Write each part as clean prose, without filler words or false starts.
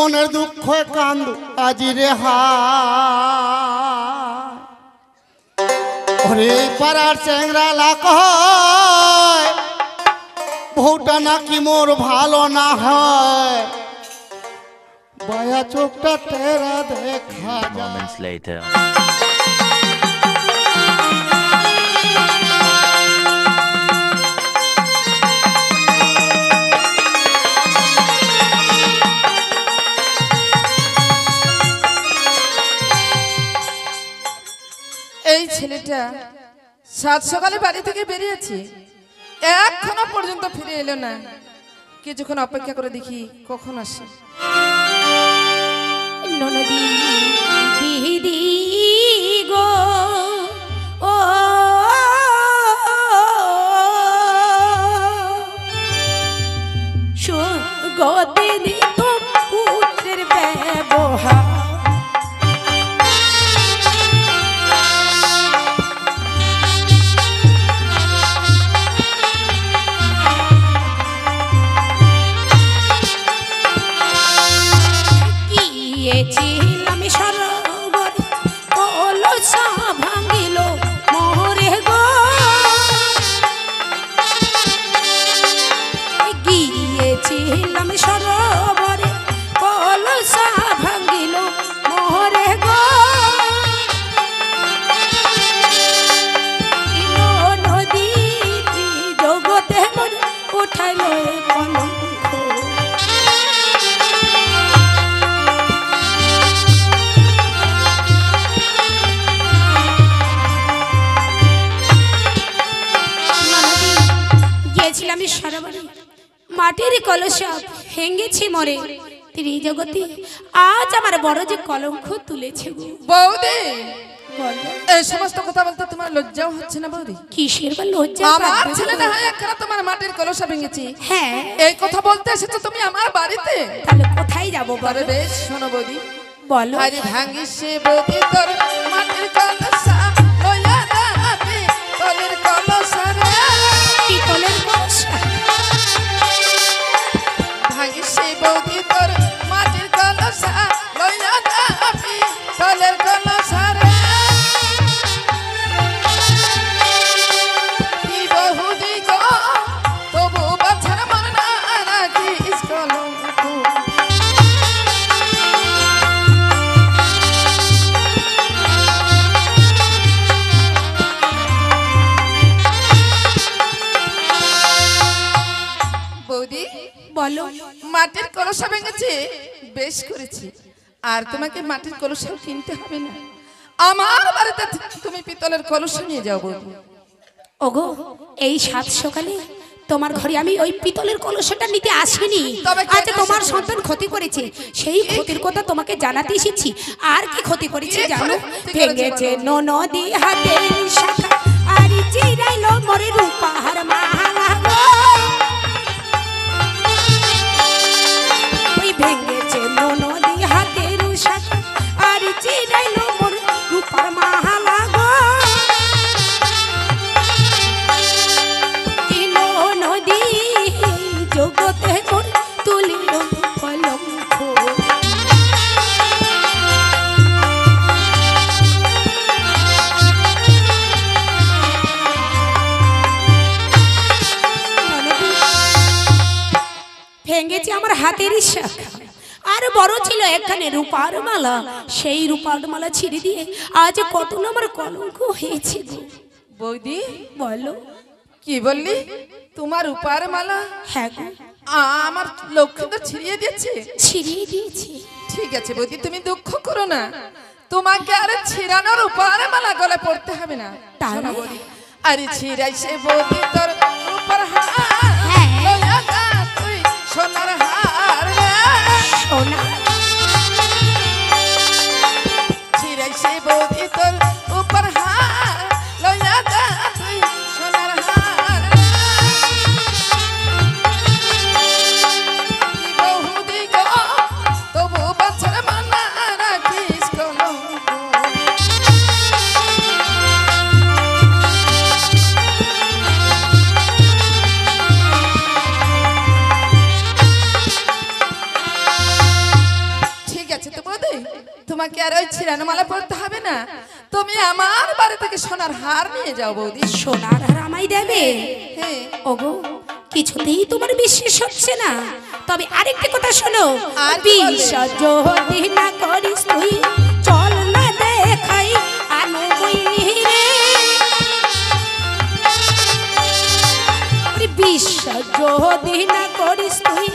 মনের দুঃখ কান্দ আজি রে ওরে পাড়ার চেংরা লাক বউটা নাকি মোর ভালো না হয় বয়া চোখটা তেরা দেখা যায় এই ছেলেটা সাত সকালে বাড়ি থেকে বেরিয়েছে, এখনো পর্যন্ত ফিরে এলো না। কিছুক্ষণ অপেক্ষা করে দেখি কখন আসে। ননদি দিদি গো ও গতে দিত পুত্রের ব্যবহার ছিলাম সরোবর কলসা ভাঙিল মোরে গো গিয়েছিলাম সরোবরে কলসা ভাঙিল মোরে গো নদী জগতে মোর উঠাইল কলঙ্ক আমি সরোবরে মাটির কলসা ভেঙেছি মরে ত্রিজগতে আজ আমার বড় যে কলঙ্ক তুলেছে বৌদি। এই সমস্ত কথা বলতে তোমার লজ্জাও হচ্ছে না বৌদি? কিসের বা লজ্জা? আমার ছেলে না হয় একখানা তোমার মাটির কলসা ভেঙেছি, হ্যাঁ এই কথা বলতে এসেছো তুমি আমার বাড়িতে? তাহলে কোথায় যাবো তবে বেশ শোনো বৌদি, বলো। আরে ভাঙিছে বৌদি তোর মাটির কলসা লইয়া যাবে কলের কলসা রে কি কলের কলসা? ভাঙিছে বৌদি তোর মাটির কলসা লইয়া যাবে কলের কলসা রে কি বহুদি গো তবু বাছার মন না রাখিস কলঙ্ক। বৌদি বলো। মাটির কলসা ভেঙেছে বেশ করেছি, আর তোমাকে মাটির কলসাও কিনতে হবে না, আমার বাড়িতে তুমি পিতলের কলসা নিয়ে যাও বৌদি। ওগো এই সাত সকালে তোমার ঘরে আমি ওই পিতলের কলসটা নিতে আসিনি, আজ তোমার সন্তান ক্ষতি করেছে সেই ক্ষতির কথা তোমাকে জানাতে এসেছি। আর কি ক্ষতি করেছে জানো? ভেঙেছে ননদী হাতে শাখা আর চিরাইলো মরে রূপার মালা গো। ওই ভেঙেছে ননদী হাতের শাখা আর চিরাইলো মরে রূপার মালা গো। জগতে মোর তুলিল কলঙ্ক। ভেঙেছে আমার হাতের শাখা, আর বড় ছিল একখানে রূপার মালা, সেই রূপার মালা ছিঁড়ে দিয়ে আজ কত না আমার কলঙ্ক হয়েছে। বৌদি বলো। কি বললি? তোমার রূপার মালা? হ্যাঁ গো, আমার লক্ষ্য তো ছিড়িয়ে দিয়েছে। ছিঁড়িয়ে দিয়েছি। ঠিক আছে বৌদি, তুমি দুঃখ করো না, তোমাকে আরে ছিড়ানো রূপার মালা গলে পড়তে হবে না। তাহলে আরে ছিড়াইছে বৌদি তোর রূপার হার, তুই সোনার হার সোনা ছিড়াইছে বৌদি তোর রূপার হার লইয়া যা তুই সোনার হার। কি বহুদি গো তবু বাছার মানা রাখিস কলঙ্ক। আছে তো বৌদি, তোমাকে আর ওই ছিড়ানো মালা পড়তে হবে না, তুমি আমার বাড়ি থেকে সোনার হার নিয়ে যাও বৌদি। সোনার হার আমায় দেবে? হ্যাঁ। ওগো কিছুতেই তোমার বিশ্বাস হচ্ছে না, তবে আরেকটা কথা শোনো। আর কি বলবে? বিশ্বাস যদি না করিস তুই চল না দেখাই আনময়ীরে। বিশ্বাস যদি না করিস তুই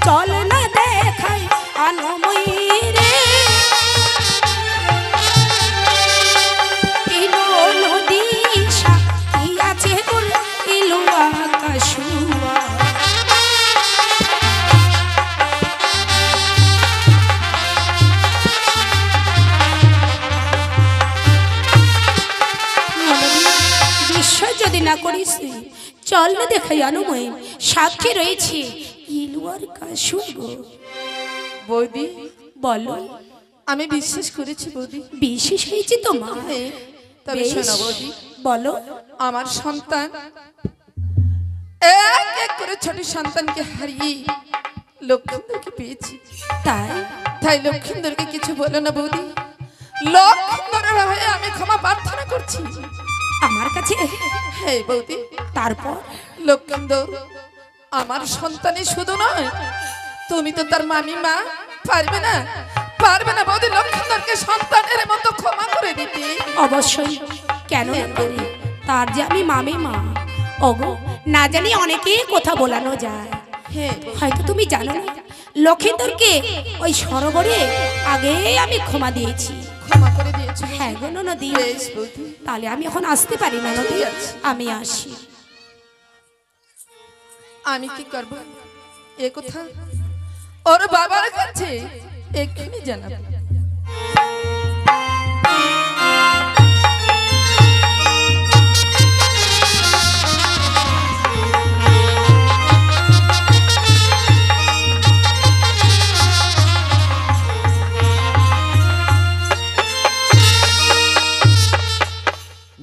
চল না দেখাই আনময়ীরে। ইলো নদী সাক্ষী আছে ওর ইলো আকাশুয়া। বিশ্বাস যদি না করিস চল না দেখাই আনময়, সাক্ষী রয়েছে ইলুয়ার কাশুগো। বৌদি বলো। আমি বিশ্বাস করেছি বৌদি। বিশ্বাস হয়েছে তোমার? হ্যাঁ, তবে বেশ, শোনো বৌদি, বলো। আমার সন্তান এক এক করে ছোট সন্তানকে হারিয়ে লক্ষ্মীন্দরকে পেয়েছি। তাই লক্ষ্মীন্দরকে কিছু বলো না বৌদি, লক্ষ্মীন্দরের হয়ে আমি ক্ষমা প্রার্থনা করছি আমার কাছে। হ্যাঁ বৌদি। তারপর লক্ষ্মীন্দর আমার সন্তানই শুধু নয়, তুমি তো তার মামি মা, পারবে না বৌদি লক্ষ্মীন্দরকে সন্তানের মতো ক্ষমা করে দিতে? অবশ্যই, কেন না পারি, তার যে আমি মামি মা। ওগো না জানি অনেকে কথা বলানো যায়, হ্যাঁ হয়তো তুমি জানো না লক্ষিন্দরকে ওই সরোবরে আগে আমি ক্ষমা দিয়েছি। ক্ষমা করে দিয়েছো? হ্যাঁ গো নদী। বেশ বৌদি। তাহলে আমি এখন আসতে পারি না নদী, আমি আসি। আমি কি করব এ কথা ওর বাবার কাছে এক্ষুনি জানাবো।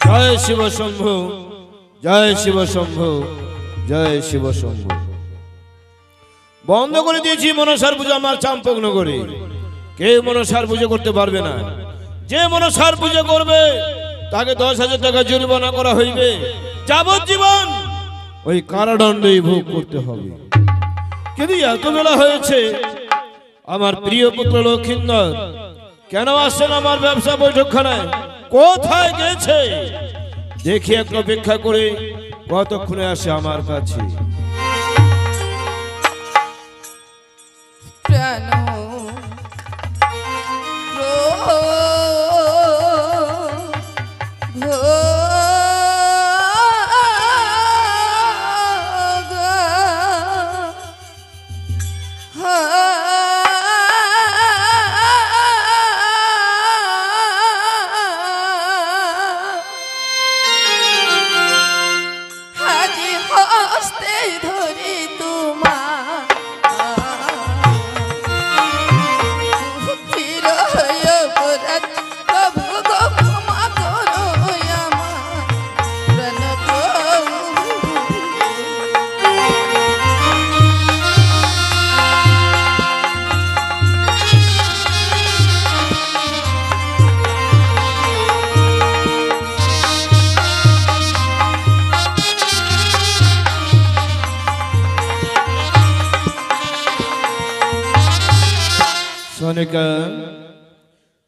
জয় শিব শম্ভু, জয় শিব শম্ভু, জয় শিব শম্ভু। বন্ধ করে দিয়েছি মনসার পুজো আমার চাম্পক নগরে। কেউ মনসার পুজো করতে পারবে না। যে মনসার পুজো করবে তাকে 10,000 টাকা জরিমানা করা হইবে, যাবজ্জীবন ওই কারাদণ্ডই ভোগ করতে হবে। কিন্তু এত বেলা হয়েছে, আমার প্রিয় পুত্র লক্ষিন্দর কেন আসছেন আমার ব্যবসা বৈঠকখানায়? কোথায় গেছে দেখি, একটু অপেক্ষা করে কতক্ষণে আসে আমার কাছে। প্রাণ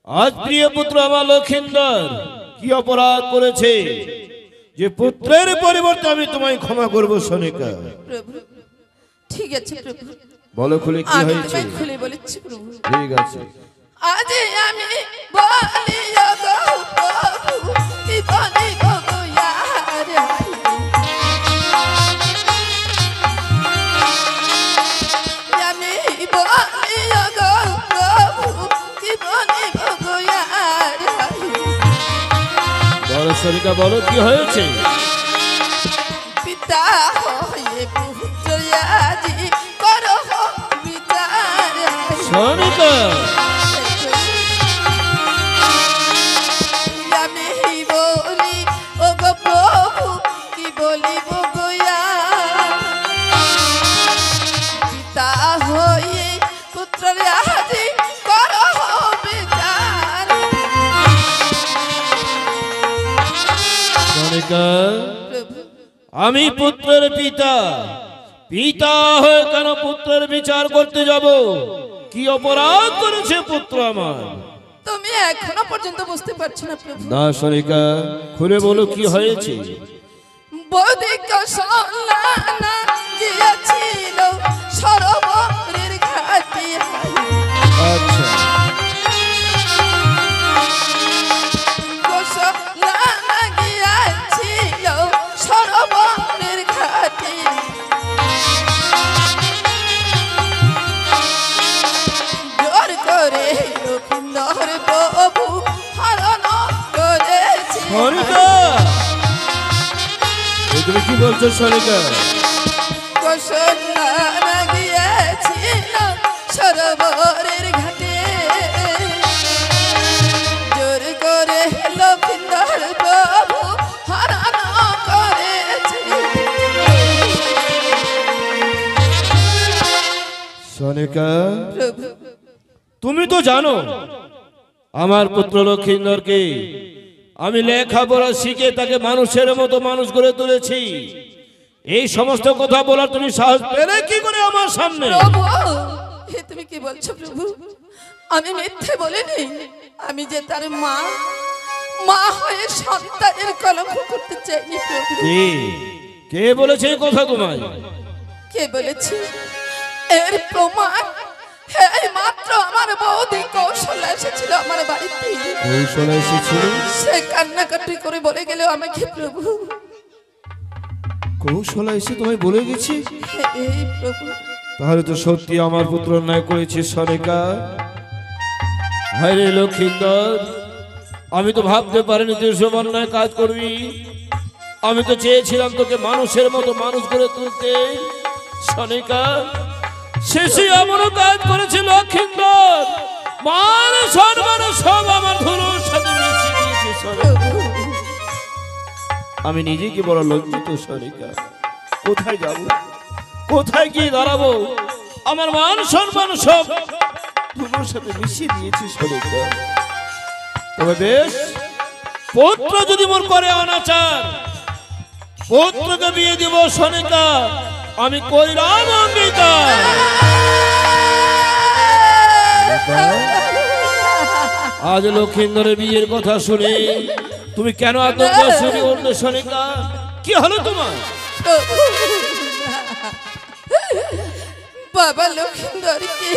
আজ প্রিয় পুত্র আমার লক্ষিন্দর কি অপরাধ করেছে যে পুত্রের পরিবর্তে আমি তোমায় ক্ষমা করব? সনিকা প্রভু, ঠিক আছে প্রভু, বলো খুলে কি আমি হয়েছে? তোমায় খুলে বলেছি প্রভু। ঠিক আছে। আজ আমি বলি গো প্রভু, কি বলি গো ইয়ার আমি বলি গো প্রভু, কি বলি গো ইয়ার বলো সনিকা, বলো কি হয়েছে? পিতা হয়ে পুত্র আজি করো বিচার। সনিকা আমি বলি ও গো প্রভু, কি বলিব গো পিতা হয়ে পুত্র আজি করো সনিকা, প্রভু আমি পুত্রের পিতা, পিতা হয়ে কেন পুত্রের বিচার করতে যাব? কি অপরাধ করেছে পুত্র আমার? তুমি এখনো পর্যন্ত বুঝতে পারছো না প্রভু। না সনিকা, খুলে বলো কি হয়েছে। বৌদি কৌশল্যা গিয়েছিল সরোবরের ঘাটে, আচ্ছা, কৌশল্যা গিয়েছিল সরোবরের ঘাটে, জোর করে লক্ষিন্দর প্রভু হরণ করেছে। সনিকা, তুমি কি বলছো সনিকা? কৌশল্যা গিয়েছিল সরোবরের ঘাটে, জোর করে লক্ষিন্দর প্রভু হরণ করেছে। সনিকা, প্রভু তুমি তো জানো আমার পুত্র লক্ষিন্দরকে আমি লেখাপড়া শিখে তাকে মানুষের মতো মানুষ করে তুলেছি। এই সমস্ত কথা বলার তুমি সাহস পেলে কি করে আমার সামনে? প্রভু হে তুমি কি বলছো প্রভু? আমি মিথ্যে বলিনি। আমি যে তার মা, মা হয়ে সন্তানের কলঙ্ক করতে চাইনি প্রভু। কে কে বলেছে এই কথা তোমায়? কে বলেছে? এর প্রমাণ এই মাত্র আমার বৌদি কৌশল এসেছিল আমার বাড়িতে। কৌশল এসেছিল? সে কান্নাকাটি করে বলে গেল আমাকে প্রভু। কৌশল এসে তোমায় বলে গেছি? এই প্রভু তাহলে তো সত্যি আমার পুত্র অন্যায় করেছে সনিকা। হায় রে লক্ষিন্দর, আমি তো ভাবতে পারিনি তুই সব অন্যায় কাজ করবি। আমি তো চেয়েছিলাম তোকে মানুষের মতো মানুষ করে তুলতে। সনিকা, শেষে এমনও কাজ করেছে লক্ষিন্দর, মান সম্মান সব আমার ধনুর সাথে মিশিয়ে দিয়েছে সনিকা। আমি নিজেকে বড় লজ্জিত সনিকা। কোথায় যাব, কোথায় গিয়ে দাঁড়াবো? আমার মান সম্মান সব ধনুর সাথে মিশিয়ে দিয়েছি সনিকা। তবে বেশ, পুত্র যদি মোর করে অনাচার, পুত্রকে বিয়ে দিব সনিকা, আমি কইলাম অঙ্গীকার। আজ লক্ষিন্দরের বিয়ের কথা শুনে তুমি কেন আতঙ্ক শুরু করলে সনিকা? কি হলো তোমার? বাবা লক্ষিন্দরকে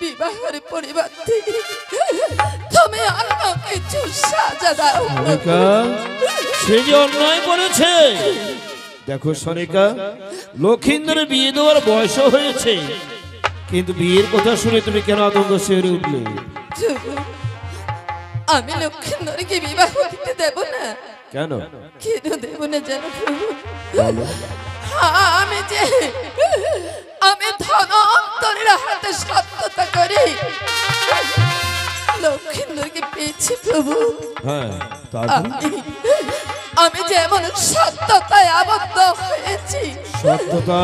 বিবাহের পরিবর্তে তুমি অন্য কিছু সাজা দাও। সনিকা, সে যে অন্যায় করেছে। দেখো সনিকা, লক্ষিন্দরের বিয়ে দেওয়ার বয়স হয়েছে, কিন্তু বিয়ের কথা শুনে তুমি কেন আতঙ্ক সেরে উঠলে? আমি লক্ষিন্দরকে বিবাহ দিতে দেব না। কেন? কেন দেব না জানো প্রভু? বলো। আমি ধনন্তরের হাতে সত্যতা করি লক্ষিন্দরকে পেয়েছি প্রভু। হ্যাঁ, তারপর? আমি যেমন সত্যতায় আবদ্ধ হয়েছি। সত্যতা?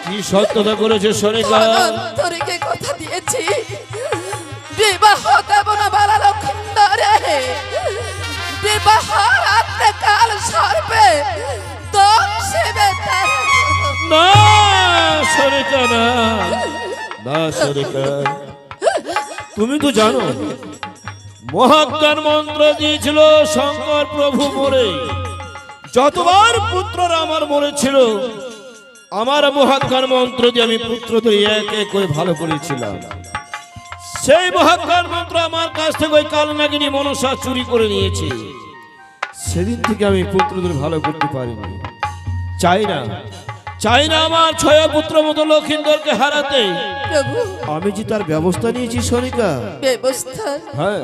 কি সত্যতা করেছে সনিকা? ধনন্তরকে কথা দিয়েছি বিবাহ দেব না বালা লক্ষিন্দরে। বিবাহ রাত্রে কাল সর্বে দর্শিবে তার। না সনিকা, না না সনিকা, তুমি তো জানো মহাজ্ঞান মন্ত্র দিয়েছিল শঙ্কর প্রভু মোরে। যতবার পুত্ররা আমার মরেছিল, আমার মহাজ্ঞান মন্ত্র দিয়ে আমি পুত্রদের এক এক করে ভালো করেছিলাম। সেই মহাজ্ঞান মন্ত্র আমার কাছ থেকে ওই কালনাগিনী মনসা চুরি করে নিয়েছে। সেদিন থেকে আমি পুত্রদের ভালো করতে পারিনি। চাই না আমার ছয় পুত্র মতো লক্ষিন্দরকে হারাতে। প্রভু আমি যে তার ব্যবস্থা নিয়েছি সনিকা। ব্যবস্থা? হ্যাঁ,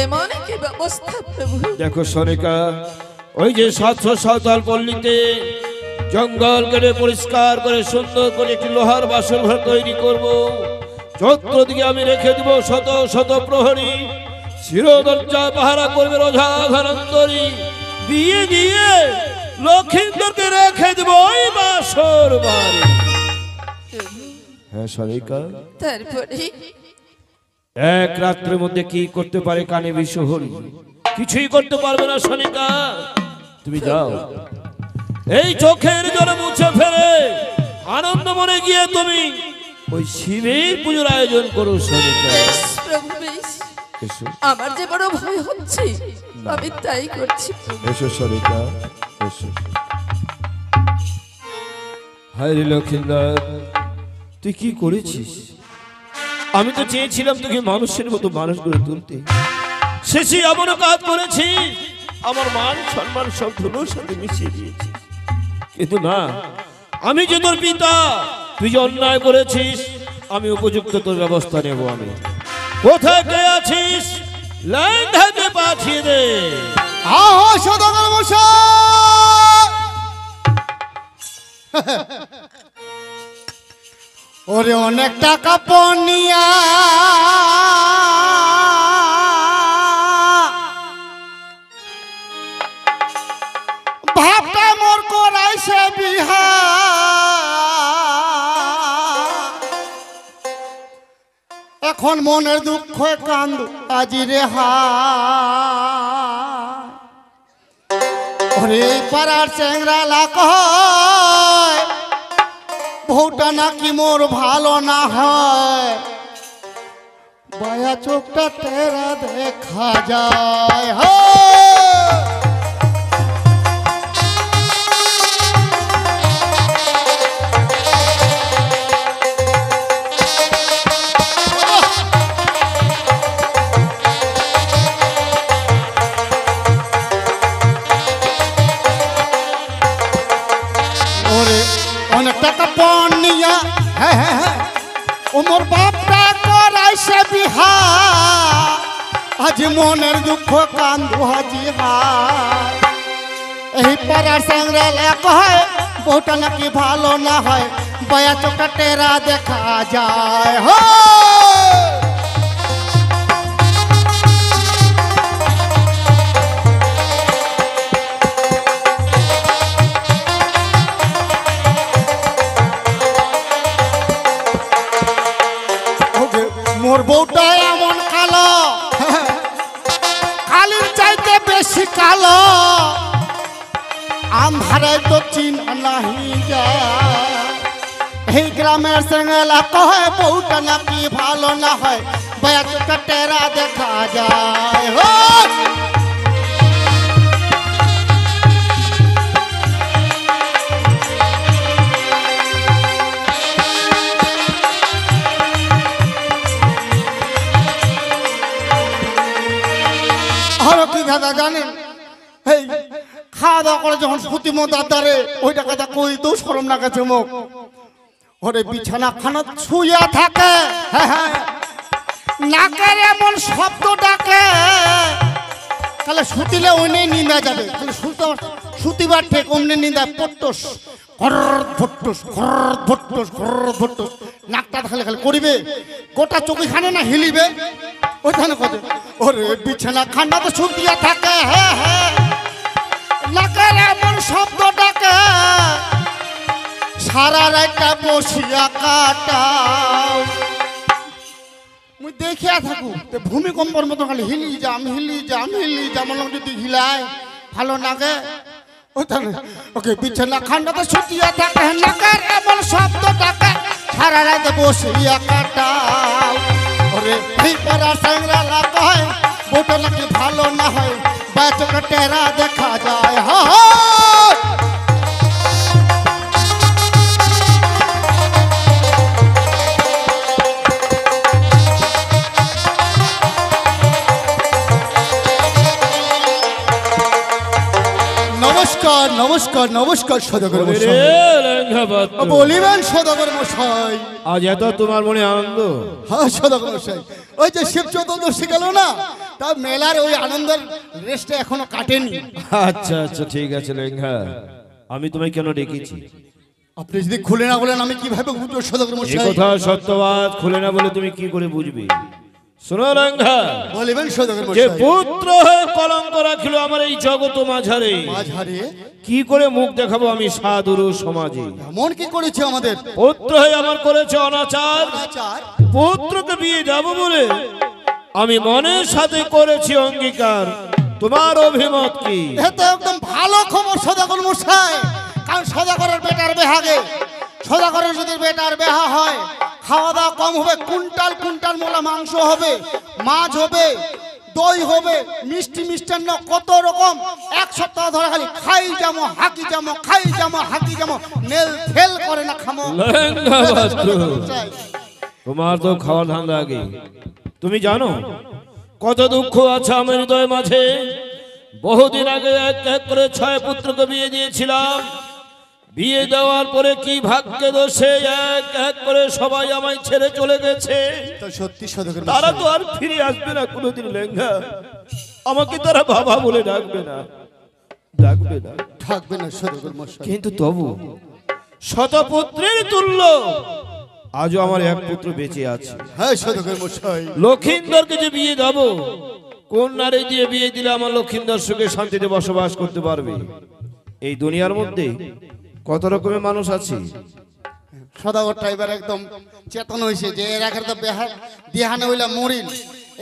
এমন কি ব্যবস্থা প্রভু? দেখো সনিকা, ওই যে 700 সাঁওতাল পল্লীতে জঙ্গল কেটে পরিষ্কার করে সুন্দর করে একটি লোহার বাসন ঘর তৈরি করব। চতুর্দিকে আমি রেখে দিব শত শত প্রহরী, শিরোদরজা পাহারা করবে রোজা ধনন্তরী। বিয়ে দিয়ে লক্ষিন্দরকে রেখে দেব ওই বাসর বাড়ি। হ্যাঁ সনিকা, তারপরে এক রাত্রের মধ্যে কি করতে পারে কানে বিষ হরি। কিছুই করতে পারবে না সনিকা। তুমি যাও, এই চোখের জলে মুছে ফেলে আনন্দ মনে গিয়ে তুমি ওই শিবের পুজোর আয়োজন করো সনিকা। বেশ প্রভু বেশ, এসো আমার যে বড় ভয় হচ্ছে, আমি তাই করছি। এসো সনিকা এসো। হায় রে লক্ষিন্দর, তুই কি করেছিস? আমি তো চেয়েছিলাম তোকে মানুষের মতো মানুষ করে তুলতে, শেষে এমন কাজ করেছি আমার মান সম্মান সব ধুলোর সাথে মিশিয়ে দিয়েছি। কিন্তু না, আমি যে তোর পিতা, তুই যে অন্যায় করেছিস, আমি উপযুক্ত তোর ব্যবস্থা নেব। আমি কোথায় কে আছিস লাইন হাতে পাঠিয়ে দে। আহো সদাগর মশাই, ওরে অনেক টাকা পনিয়া ভাবটা মোর করাইছে বিহা, এখন মনের দুঃখ কান্দ আজি রেহা। ওরে পাড়ার চেংরা লাক বউটা নাকি মোর ভালো না হয়, বায়া চোখটা টেরা দেখা যায়। ওরে অনেক টাকা পনিয়া, হ্যাঁ হ্যাঁ হ্যাঁ, ও মোর বাপটা করাইছে বিহা, আজ মনের দুঃখ কান্দু হাজি হায়। এই পাড়ার সাংরা লেখ হয় বউটা নাকি ভালো না হয়, বয়া চোখটা টেরা দেখা যায়। মোর বউটা এমন কালো, কালির চাইতে বেশি কালো, আন্ধারে তো চিনা নাহি যায়। এই গ্রামের সেঙ্গেলা কহে বউটা নাকি ভালো না হয়, বয়া চোখটা টেরা দেখা যায়। আরো কি দাদা জানেন, এই খাওয়া দাওয়া করে যখন সুতি মদার দ্বারে ওইটা কথা কই তো শরম না গেছে মুখ। ওরে বিছানা খানা ছুঁয়া থাকে, হ্যাঁ হ্যাঁ, নাকের এমন শব্দ ডাকে, তাহলে সুতিলে ওইনে নিন্দা যাবে, তাহলে সুতিবার ঠিক অমনি নিন্দা পট্টস ভট্টস ভট্টস, নাকটা খালি খালি করিবে, গোটা চোখে খানে না হিলিবে ওইখানে কথা। ওরে বিছানা খান্না তো শুকিয়ে থাকে, হ্যাঁ হ্যাঁ, নাকের এমন শব্দ ডাকে, সারা রাতটা বসিয়া কাটাও। মুই দেখিয়া থাকু ভূমিকম্পর মতো খালি হিলি যাম যদি হিলায় ভালো লাগে ওইখানে। ওকে বিছানা খান্না তো শুকিয়ে থাকে, নাকের এমন শব্দ ডাকে, সারা রাত বসিয়া কাটাও। ওরে এই পাড়ার সাংরা লাগ হয় বউটা নাকি ভালো না হয়, বাচ্চাটা টেরা দেখা যায়। নমস্কার নমস্কার নমস্কার সদাগর মশাই, বলিবেন সদাগর মশাই। আজ এত তোমার মনে আনন্দ? হ্যাঁ সদাগর মশাই, ওই যে শিব চতুর্দশী গেল না, তা মেলার ওই আনন্দের রেস্টটা এখনো কাটেনি। আচ্ছা আচ্ছা ঠিক আছে লেঙ্গা, আমি তোমায় কেন ডেকেছি আপনি যদি খুলে না বলেন আমি কিভাবে বুঝবো সদাগর এই মশাই? কথা সত্যবাদ খুলে না বলে তুমি কি করে বুঝবে? শোনো লেঙ্গা, বলিবেন সদাগর যে মশাই। পুত্র হয়ে কলঙ্ক রাখিল আমার এই জগৎ মাঝারে, মাঝারে কি করে মুখ দেখাবো আমি সাধুরু সমাজে? এমন কি করেছে আমাদের পুত্র হয়ে আমার করেছে অনাচার, আচার? পুত্রকে বিয়ে যাব বলে আমি মনের সাথে করেছি অঙ্গীকার, তোমার অভিমত কি? এ তো একদম ভালো খবর সদাগর মশাই, কারণ সদাগরের বেটার বেহাগে, সদাগরের যদি বেটার বেহা হয় খাওয়া দাওয়া কম হবে, কুইন্টাল কুইন্টাল মোলা মাংস হবে, মাছ হবে, দই হবে, মিষ্টি মিষ্টান্ন কত রকম, এক সপ্তাহ ধরে খালি খাই যামো হাকি যামো, খাই যামো হাকি যামো, নেল ফেল করে না খামো। লেঙ্গা বাস্তু, তোমার তো খাওয়ার ধান্দা আগে। তুমি জানো কত দুঃখ আছে আমার হৃদয় মাঝে। বহুদিন আগে এক এক করে 6 পুত্রকে বিয়ে দিয়েছিলাম। বিয়ে দেওয়ার পরে কি ভাগ্যে দোষে এক এক করে সবাই আমায় ছেড়ে চলে গেছে। তো সত্যি সদাগর তারা তো আর ফিরে আসবে না কোনোদিন লেঙ্গা। আমাকে তারা বাবা বলে ডাকবে না, ডাকবে না, থাকবে না সদাগর মশাই। কিন্তু তবু শতপুত্রের তুল্য আজও আমার এক পুত্র বেঁচে আছে। হ্যাঁ সদাগর মশাই। লক্ষিন্দরকে যে বিয়ে দেব, কোন নারী দিয়ে বিয়ে দিলে আমার লক্ষিন্দর সুখে শান্তিতে বসবাস করতে পারবে? এই দুনিয়ার মধ্যে কত রকমের মানুষ আছে। সদাগর টাইবার একদম চেতন হয়েছে যে এর আগে তো বেহা দিহানে হইলা মরিল,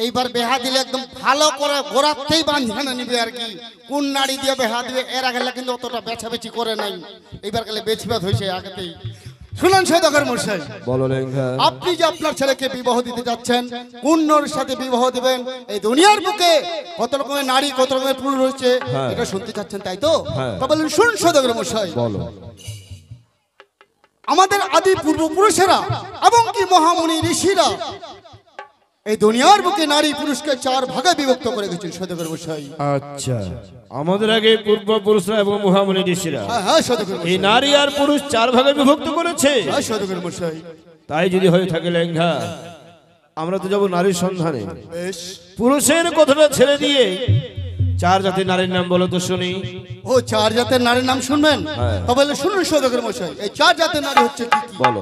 এইবার বেহা দিলে একদম ভালো করে গোড়াতেই বাঁধানো নিবে আর কি। কোন নারী দিয়ে বেহা দিবে এর আগে কিন্তু অতটা বেছাবেছি করে নাই, এইবার গেলে বেছিবাদ হয়েছে আগেতেই। শুনুন সদাগর মশাই, বলো লেঙ্গা। আপনি যে আপনার ছেলেকে বিবাহ দিতে যাচ্ছেন, কোন নারীর সাথে বিবাহ দিবেন? এই দুনিয়ার বুকে কত রকমের নারী কত রকমের পুরুষ রয়েছে, এটা শুনতে চাচ্ছেন তাই তো? বলেন শুনুন সদাগর মশাই, বলো। আমাদের আদি পূর্বপুরুষেরা এবং কি মহামুনি ঋষিরা এই দুনিয়ার বুকে নারী পুরুষকে 4 ভাগে বিভক্ত করে গেছেন সদাগর মশাই। আচ্ছা, আমাদের আগে পূর্বপুরুষরা এবং মহামুনি ঋষিরা হ্যাঁ সদাগর এই মশাই। নারী আর পুরুষ 4 ভাগে বিভক্ত করেছে। হ্যাঁ সদাগর মশাই। তাই যদি হয়ে থাকে লেঙ্গা, আমরা তো যাব নারীর সন্ধানে। বেশ, পুরুষের কথাটা ছেড়ে দিয়ে 4 জাতির নারীর নাম বলো তো শুনি। ও 4 জাতের নারীর নাম শুনবেন? হ্যাঁ। তবে শুনুন সদাগর মশাই, এই 4 জাতের নারী হচ্ছে কি কি? বলো।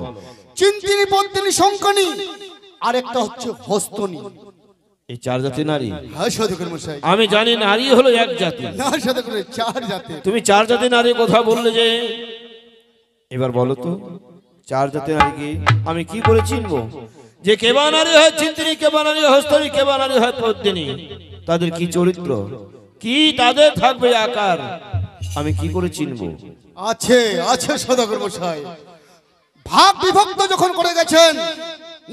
চিন্তিনী, পদ্মিনী, শঙ্কনী, আর একটা হচ্ছে হস্তনী। এই 4 জাতির নারী? হ্যাঁ সদাগর মশাই। আমি জানি নারী হলো এক জাতি। না সদাগর, 4 জাতের। তুমি 4 জাতির নারীর কথা বললে যে, এবার বলো তো 4 জাতির নারী কি আমি কি করে চিনবো? যে কেবা নারী হয় চিন্তিনী, কেবা নারী হয় হস্তনী, কেবা নারী হয় পদ্মিনী, তাদের কি চরিত্র, কি তাদের থাকবে আকার, আমি কি করে চিনবো? আছে আছে সদাগর মশাই, ভাগ বিভক্ত যখন করে গেছেন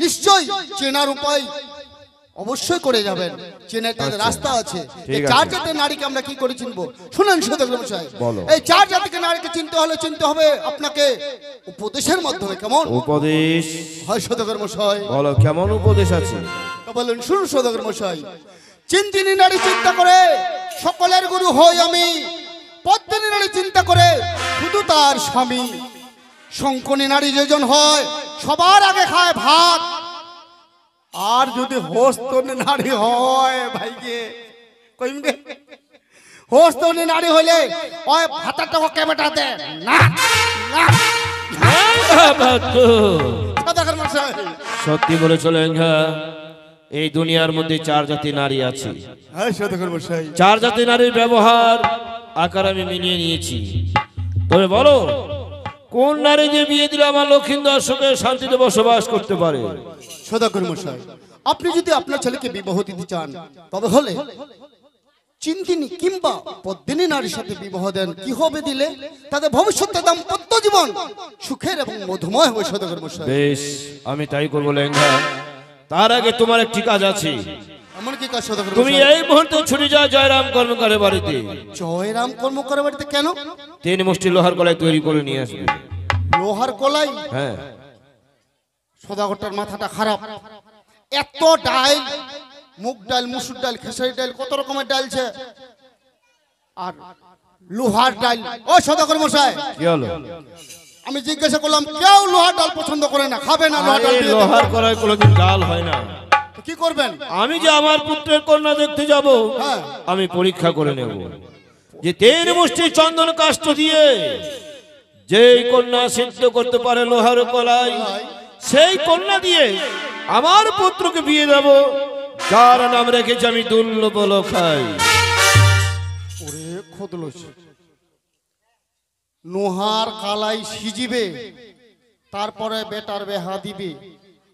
নিশ্চয়ই চেনার উপায় অবশ্যই করে যাবেন। চেনার তাদের রাস্তা আছে। এই 4 জাতের নারীকে আমরা কি করে চিনবো শুনুন সদাগর মশাই। এই 4 জাতিকে নারীকে চিনতে হলে চিনতে হবে আপনাকে উপদেশের মাধ্যমে। কেমন উপদেশ? হয় সদাগর মশাই? বলো কেমন উপদেশ আছে? বলেন শুনুন সদাগর মশাই। চিন্তিনী নারী চিন্তা করে সকলের গুরু হই আমি, পদ্মিনী নারী চিন্তা করে শুধু তার স্বামী, শঙ্কনী নারী যেজন হয় সবার আগে খায় ভাত, আর যদি হস্তনী নারী হয় ভাইকে কইমগে, হস্তনী নারী হইলে ওই ভাতাটা ওকে বেটা দে না না। সদাগর মশাই সত্যি বলেছো লেঙ্গা, এই দুনিয়ার মধ্যে 4 জাতি নারী আছে। হ্যাঁ সদাগর মশাই। 4 জাতি নারীর ব্যবহার আকার আমি মিলিয়ে নিয়েছি। তবে বলো কোন নারী যে বিয়ে দিলে আমার লক্ষিন্দর সুখে শান্তিতে বসবাস করতে পারে? সদাগর মশাই, আপনি যদি আপনার ছেলেকে বিবাহ দিতে চান তবে হলে চিন্তিনী কিংবা পদ্মিনী নারীর সাথে বিবাহ দেন। কি হবে দিলে? তাদের ভবিষ্যতে দাম্পত্য জীবন সুখের এবং মধুময় হবে সদাগর মশাই। বেশ, আমি তাই করবো লেঙ্গা। তার আগে তোমার একটি কাজ আছে। এমন কি কাজ সদাগর তুমি মশাই? এই মুহূর্তে ছুটে যাও জয়রাম কর্মকারের বাড়িতে। জয়রাম কর্মকার বাড়িতে কেন? 3 মুষ্টি লোহার কলাই তৈরি করে নিয়ে আসবে। লোহার কলাই? হ্যাঁ। সদাগরটার মাথাটা খারাপ। এত ডাল, মুগ ডাল, মুসুর ডাল, খেসারি ডাল, কত রকমের ডালছে, আর লোহার ডাল। ও সদাগর মশাই, কি হলো? আমি জিজ্ঞাসা করলাম কেউ লোহার ডাল পছন্দ করে না, খাবে না লোহার ডাল। আরে লোহার কলাই কোনোদিন ডাল হয় না। কি করবেন? আমি যে আমার পুত্রের কন্যা দেখতে যাব, হ্যাঁ। আমি পরীক্ষা করে নেব যে 3 মুষ্টি চন্দন কাষ্ঠ দিয়ে যেই কন্যা সিদ্ধ করতে পারে লোহার কলাই, সেই কন্যা দিয়ে আমার পুত্রকে বিয়ে দেব, যার নাম রেখেছি আমি দুর্লভ খাই। ওরে খোদলস, নোহার কালাই সিজিবে, তারপরে বেটার বেহা দিবে।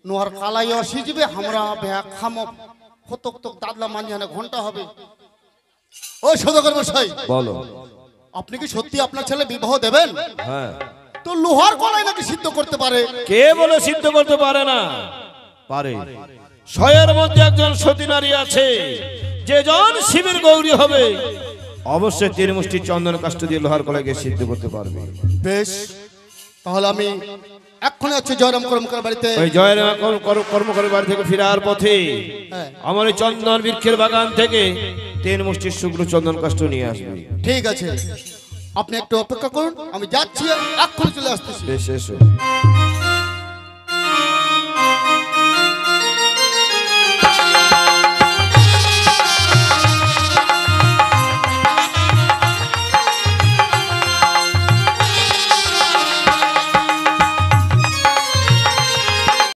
নোহার কালাইও সিজিবে, আমরা বেহা খামো, ফতক তক দাদলা মাঝখানে ঘন্টা হবে। ও সদাগর মশাই, বলো। আপনি কি সত্যি আপনার ছেলে বিবাহ দেবেন? হ্যাঁ। তো লোহার কলাই নাকি সিদ্ধ করতে পারে? কে বলে সিদ্ধ করতে পারে না? পারে। শয়ের মধ্যে একজন সতী নারী আছে, যে জন শিবের গৌরী হবে অবশ্যই 3 মুষ্টি চন্দন কাষ্ঠ দিয়ে লোহার কলাইকে সিদ্ধ করতে পারবে। বেশ, তাহলে আমি এক্ষুনি হচ্ছে জয়রাম কর্মকার বাড়িতে। ওই জয়রাম কর্মকারের বাড়ি থেকে ফেরার পথে হ্যাঁ। আমার এই চন্দন বৃক্ষের বাগান থেকে 3 মুষ্টি শুকনো চন্দন কাষ্ঠ নিয়ে আসবে। ঠিক আছে, আপনি একটু অপেক্ষা করুন, আমি যাচ্ছি, এক্ষুনি চলে আসতেছি। বেশ, এসো।